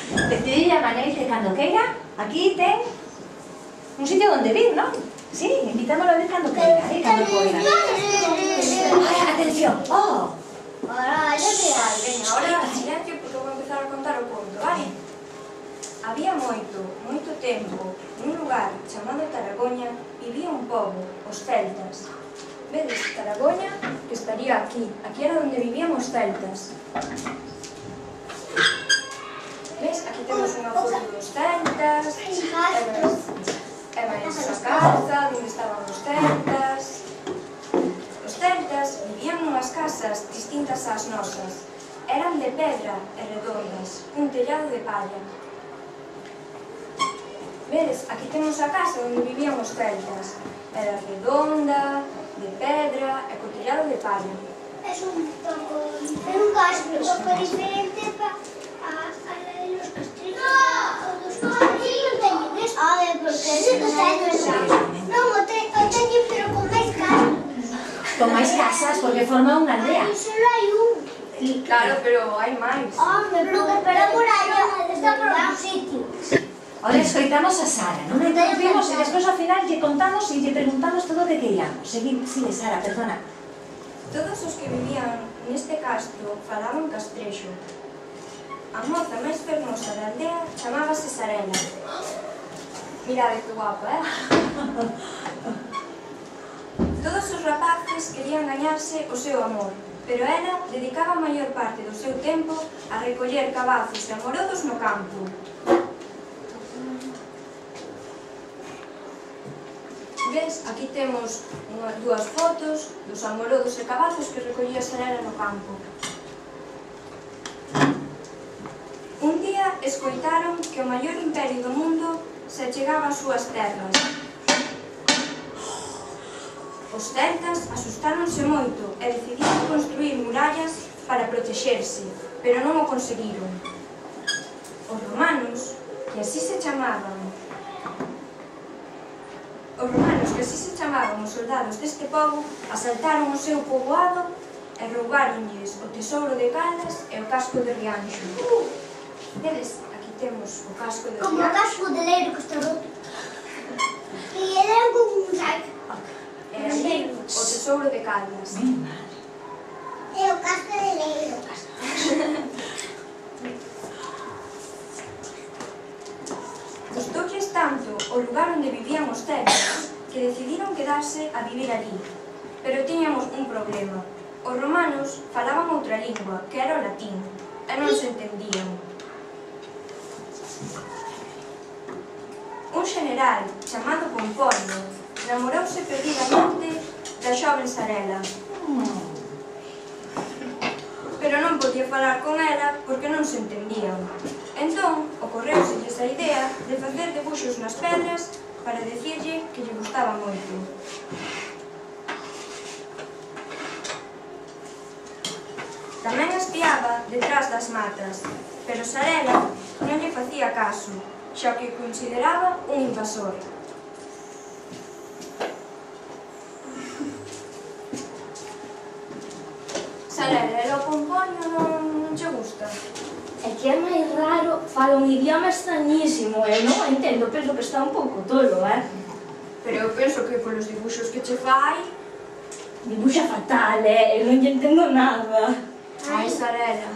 Decidí llamaréis que cando queira, aquí ten un sitio donde vir, ¿no? Sí, invitámoslo a vir cando queira, cando poida. Ay, atención, oh! Ahora, ya te Vale, veña, ahora silencio porque vou empezar a contar o conto, vale? Había moito tempo, nun lugar chamado Taragoña, vivía un pobo, os celtas. Vedes, Taragoña, que estaría aquí. Aquí era onde vivían os celtas. Ves, aquí temos unha foto dos celtas, e máis a casa onde estaban os celtas. Os celtas vivían nunhas casas distintas ás nosas. Eran de pedra e redondas, un tellado de palla. Vedes, aquí temos a casa onde vivían os celtas. Era redonda, de pedra e co tellado de palla. Es un caso un poco diferente a la de los castrillos. Los castrillos teñen esto. A ver, porque estos teñen non, o teñen pero con máis casas. Con máis casas, porque forma unha aldea. Aí solo hai un. Claro, pero hai máis. Pero por allá está por un sitio. Ahora escoitamos a Sara, non a interrumpimos e despois ao final lle contamos e lle preguntamos todo o que queiramos. Sigue, Sara, perdona. Todos os que vivían neste castro falaban castrexo. A moza máis fermosa da aldea chamábase Sarela. Mirade que guapa, Todos os rapaces querían gañarse o seu amor, pero ela dedicaba a maior parte do seu tempo a recoller cabazos e amorodos no campo. Ves, aquí temos dúas fotos dos amorodos e cabazos que recollía Sarela no campo. Un día escoitaron que o maior imperio do mundo se achegaba ás súas terras. Os celtas asustáronse moito e decidiron construir murallas para protexerse, pero non o conseguiron. Os romanos, que así se chamaban os soldados deste pobo, asaltaron o seu poboado e roubaronlles o tesouro de Caldas e o casco de Rianxo. Vedes, aquí temos o casco de Rianxo. Como o casco de Leiro que está roto. E era como un saco. E aquí o tesouro de Caldas. E o casco de Leiro. Gustoules tanto o lugar onde vivían os celtas que decidiron quedarse a vivir ali. Pero tiñamos un problema. Os romanos falaban outra lingua, que era o latín, e non se entendían. Un general chamado Pomponio namorouse perdidamente da xoven Sarela. Pero non podía falar con ela porque non se entendían. Entón, ocorreuselles a idea de facer debuxos nas pedras para dicirlle que lle gustaba moito. Tamén espiaba detrás das matas, pero Sarela non lle facía caso, xa que consideraba un invasor. Sarela, e o Pomponio non che gusta? É que é máis raro, fala un idioma extrañísimo, e non entendo, penso que está un pouco tolo, Pero eu penso que polos dibuxos que che fai... Dibuxa fatal, eu non lle entendo nada. Ai, Sarela.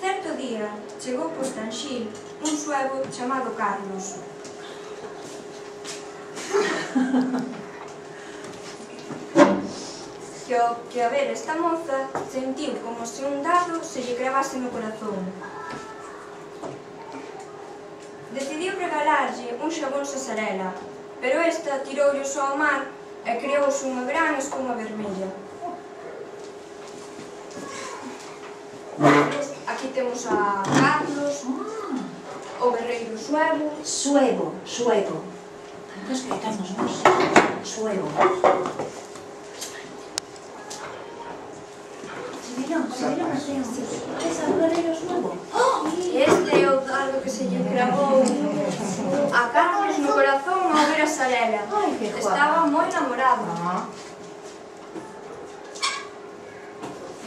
Certo día chegou po Estanxil un suevo chamado Carlos. Que a ver esta moza sentiu como se un dardo se lle cravase no corazón. Decidiu regalarlle un xabón a Sarela, pero esta tiroulle só ao mar e creouse unha gran espuma vermella. Aquí temos a Carlos, o guerreiro suevo. Suevo. Tanto escoitamos, non? Suevo. Se viron así, esa guerreiro suevo. Este é o dardo que se lle cravou a Carlos no corazón ao ver a Sarela. Estaba moi namorado.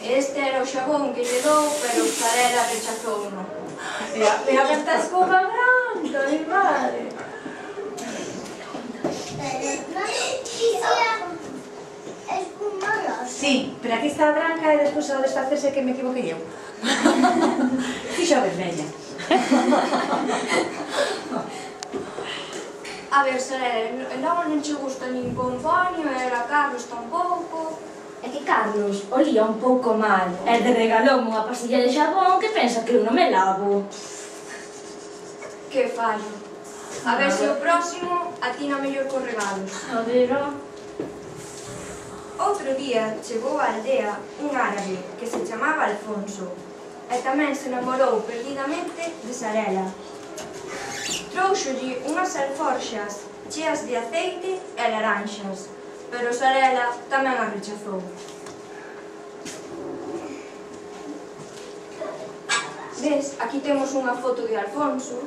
Este era o xabón que lle dou, pero Zarela rechazou uno. Mira que está escova branca, mi madre. Sí, pero aquí está branca e despois ao desfacerse que me equivoquei eu. Fixo a vermella. A ver, Zarela, logo non che gusta nin Pomponio, e a Carlos tampouco. É que Carlos olía un pouco mal. E de regalou unha pastilla de xabón que pensa que eu non me lavo. Que fallo. A ver se o próximo atina mellor cos regalos. A ver, ó. Outro día chegou á aldea un árabe que se chamaba Alfonso e tamén se namorou perdidamente de Zarela. Trouxolle unhas alforxas cheas de aceite e laranxas, pero Zarela tamén a rechazou. Ves, aquí temos unha foto de Alfonso.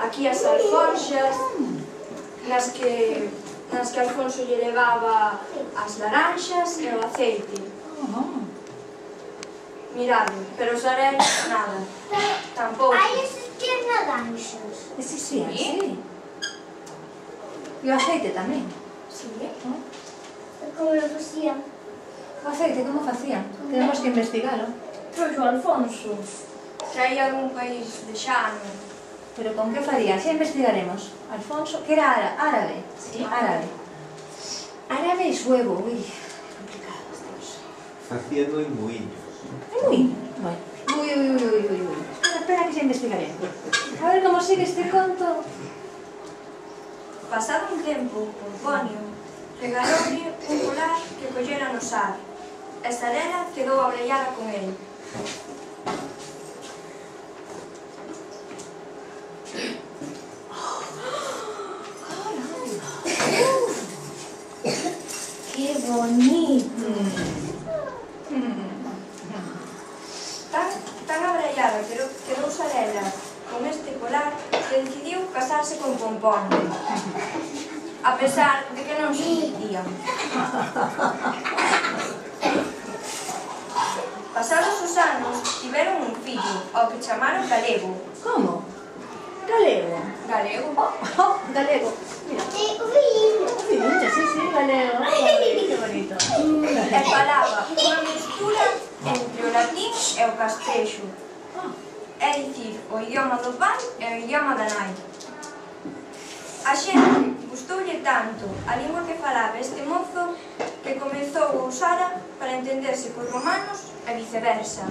Aquí as alforxas nas que Alfonso lle levaba as laranxas e o aceite. Mirade, pero Zarela nada. Tampouco. Hai esas que naranxas. Ese sí, sí. E o aceite tamén. Sí. Como lo facían. O aceite, como facían? Tenemos que investigalo. Trouxo Alfonso. Traía algún país de xano. Pero con que faría? Xa investigaremos. Alfonso, que era árabe. Sí. Árabe. Árabe e suevo. Ui, complicado estos. Facíano en muiños. Ui, bueno. Ui. Espera que xa investigaremos. A ver como sigue este conto. Pasado un tempo, Pomponio regaloulle un colar que collera no sar. E Zarela quedou abrellada con el. Que bonito. Tan abrellada quedou Zarela con este colar que decidiu casarse con Pomponio, a pesar de que non se entendían. Pasados os anos, tiveron un fillo, ao que chamaron Galego. Como? Galego. Galego? Oh, galego. Mira. Sí, galego. Que bonito. E falaba unha mestura entre o latín e o castrexo. É dicir, o idioma do pan e o idioma da nai. A xente gustoulle tanto a lingua que falaba este mozo que comezou a usara para entenderse cos romanos e viceversa.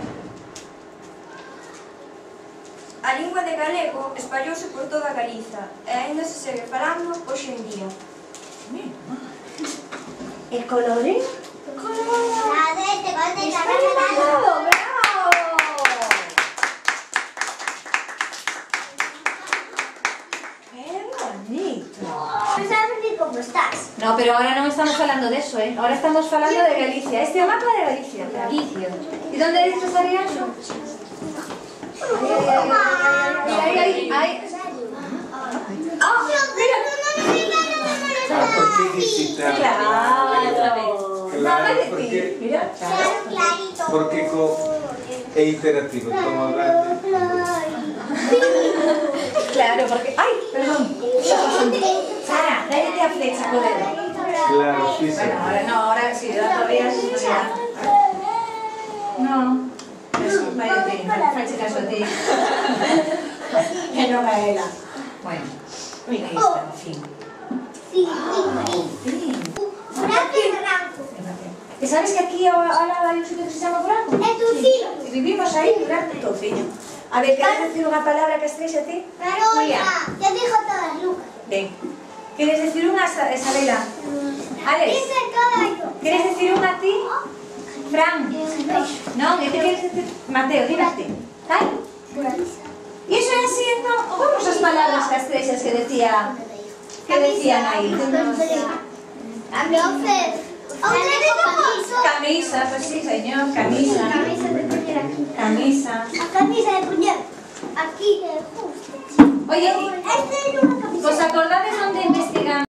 A lingua de galego espallouse por toda Galiza e aínda se segue falando hoxe en día. E colorín? Bravo, bravo. Qué bonito. No sabes ni cómo estás. No, pero ahora no estamos hablando de eso, ¿eh? Ahora estamos hablando de Galicia. Este mapa de Galicia. Galicia. ¿Y dónde dices estaría eso? Ay. ¡Ah! ¡Mira! ¿Por qué visitar? Claro, porque, mira. porque é interactivo, como grande. Claro, porque... ¡Ay! Perdón. Sara, dale a flecha con el dedo. Claro, sí, sí. Bueno, ahora no, ahora sí, todavía sí. No. Eso, váyate, fache caso a ti. Que no Gaela. Bueno, mira, ahí está, en fin. ¿Y sabes que aquí ahora hay un sitio que se llama Branco? Es Tocino. Y vivimos ahí, Branco y Tocino. A ver, ¿quieres decir una palabra castrexa a ti? Carola, ya dijo todas, Lucas. Ven. ¿Quieres decir una, Isabela? Alex, Dice caballo. ¿quieres decir una a ti? Fran. No, ¿qué te quieres decir? Mateo, dime a ti. ¿Ay? ¿Y eso es así entonces? ¿Cómo esas palabras castrexas que decían ahí? Camisa, pues sí, señor, camisa. Camisa de puñera aquí. Camisa. La camisa de puñera. Aquí, justo. Oye, Esta es una camisa. ¿os acordades dónde investigamos?